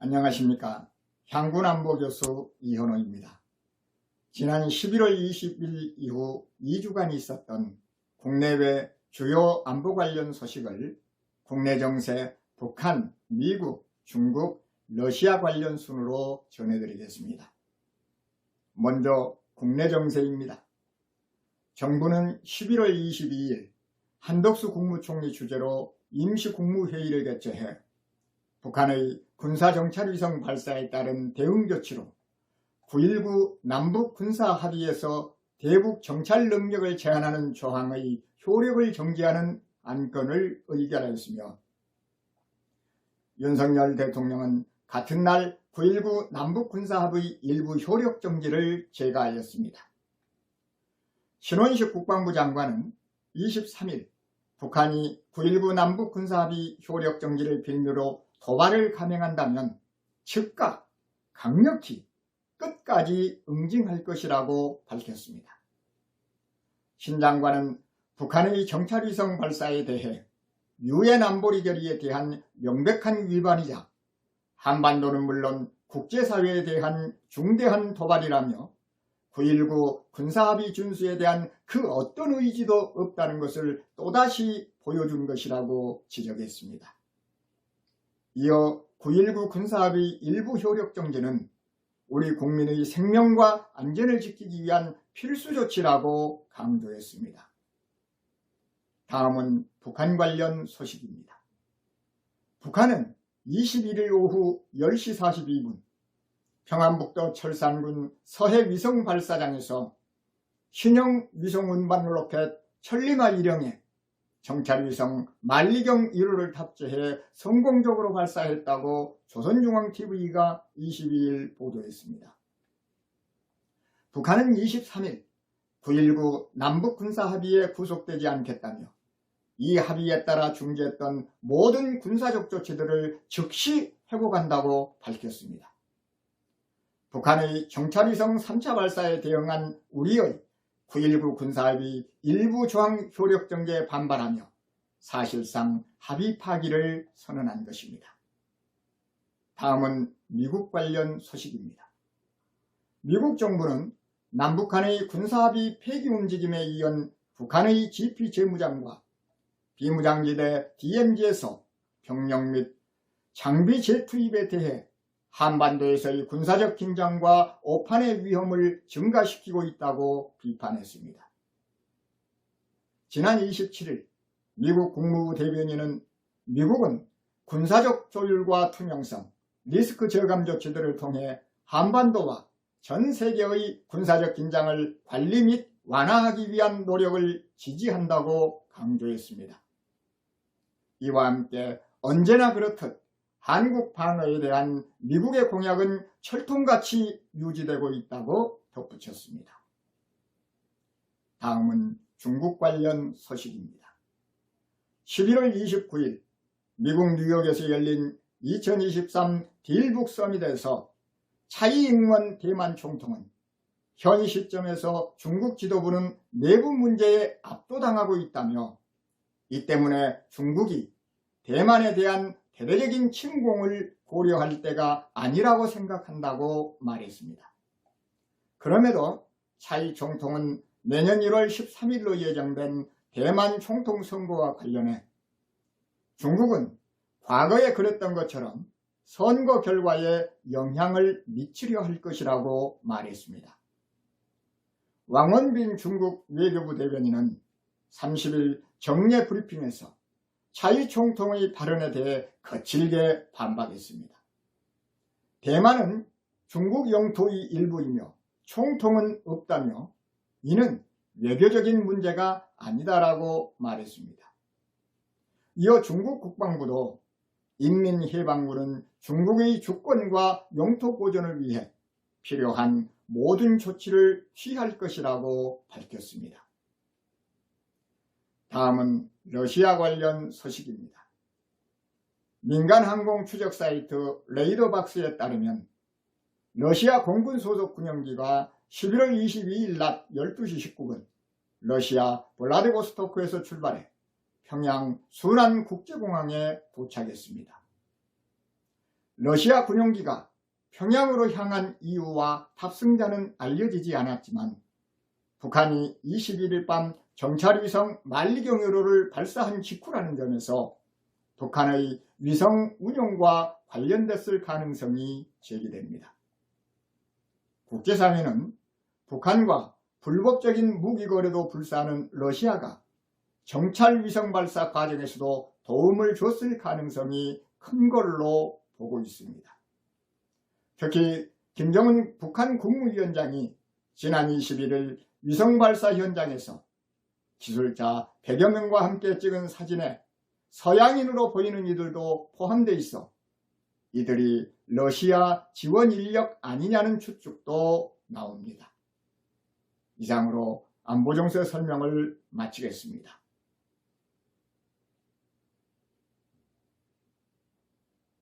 안녕하십니까. 향군안보교수 이현호입니다. 지난 11월 20일 이후 2주간 있었던 국내외 주요 안보 관련 소식을 국내 정세, 북한, 미국, 중국, 러시아 관련 순으로 전해드리겠습니다. 먼저 국내 정세입니다. 정부는 11월 22일 한덕수 국무총리 주재로 임시국무회의를 개최해 북한의 군사정찰위성 발사에 따른 대응조치로 9.19 남북군사합의에서 대북 정찰 능력을 제한하는 조항의 효력을 정지하는 안건을 의결하였으며, 윤석열 대통령은 같은 날 9.19 남북군사합의 일부 효력 정지를 제거하였습니다. 신원식 국방부 장관은 23일 북한이 9.19 남북군사합의 효력 정지를 빌미로 도발을 감행한다면 즉각 강력히 끝까지 응징할 것이라고 밝혔습니다. 신 장관은 북한의 정찰위성 발사에 대해 유엔 안보리 결의에 대한 명백한 위반이자 한반도는 물론 국제사회에 대한 중대한 도발이라며 9.19 군사합의 준수에 대한 그 어떤 의지도 없다는 것을 또다시 보여준 것이라고 지적했습니다. 이어 9.19 군사합의 일부 효력 정지는 우리 국민의 생명과 안전을 지키기 위한 필수 조치라고 강조했습니다. 다음은 북한 관련 소식입니다. 북한은 21일 오후 10시 42분 평안북도 철산군 서해 위성발사장에서 신형 위성 운반 로켓 천리마 1형에 정찰위성 만리경 1호를 탑재해 성공적으로 발사했다고 조선중앙TV가 22일 보도했습니다. 북한은 23일 9.19 남북군사합의에 구속되지 않겠다며 이 합의에 따라 중지했던 모든 군사적 조치들을 즉시 회복한다고 밝혔습니다. 북한의 정찰위성 3차 발사에 대응한 우리의 9.19 군사합의 일부 조항 효력 정지에 반발하며 사실상 합의 파기를 선언한 것입니다. 다음은 미국 관련 소식입니다. 미국 정부는 남북한의 군사합의 폐기 움직임에 이은 북한의 GP 재무장과 비무장지대 DMZ에서 병력 및 장비 재투입에 대해 한반도에서의 군사적 긴장과 오판의 위험을 증가시키고 있다고 비판했습니다. 지난 27일 미국 국무부 대변인은 미국은 군사적 조율과 투명성, 리스크 저감 조치들을 통해 한반도와 전 세계의 군사적 긴장을 관리 및 완화하기 위한 노력을 지지한다고 강조했습니다. 이와 함께 언제나 그렇듯 한국 방어에 대한 미국의 공약은 철통같이 유지되고 있다고 덧붙였습니다. 다음은 중국 관련 소식입니다. 11월 29일 미국 뉴욕에서 열린 2023 딜북 서밋에서 차이 잉원 대만 총통은 현 시점에서 중국 지도부는 내부 문제에 압도당하고 있다며 이 때문에 중국이 대만에 대한 대대적인 침공을 고려할 때가 아니라고 생각한다고 말했습니다. 그럼에도 차이 총통은 내년 1월 13일로 예정된 대만 총통 선거와 관련해 중국은 과거에 그랬던 것처럼 선거 결과에 영향을 미치려 할 것이라고 말했습니다. 왕원빈 중국 외교부 대변인은 30일 정례 브리핑에서 차이 총통의 발언에 대해 거칠게 반박했습니다. 대만은 중국 영토의 일부이며 총통은 없다며 이는 외교적인 문제가 아니다라고 말했습니다. 이어 중국 국방부도 인민해방군은 중국의 주권과 영토 보존을 위해 필요한 모든 조치를 취할 것이라고 밝혔습니다. 다음은 러시아 관련 소식입니다. 민간 항공 추적 사이트 레이더박스에 따르면 러시아 공군 소속 군용기가 11월 22일 낮 12시 19분 러시아 블라디보스토크에서 출발해 평양 순안국제공항에 도착했습니다. 러시아 군용기가 평양으로 향한 이유와 탑승자는 알려지지 않았지만 북한이 21일 밤 정찰위성 만리경유로를 발사한 직후라는 점에서 북한의 위성 운용과 관련됐을 가능성이 제기됩니다. 국제사회는 북한과 불법적인 무기거래도 불사하는 러시아가 정찰위성 발사 과정에서도 도움을 줬을 가능성이 큰 걸로 보고 있습니다. 특히 김정은 북한 국무위원장이 지난 21일 위성 발사 현장에서 기술자 100여 명과 함께 찍은 사진에 서양인으로 보이는 이들도 포함되어 있어 이들이 러시아 지원 인력 아니냐는 추측도 나옵니다. 이상으로 안보정세 설명을 마치겠습니다.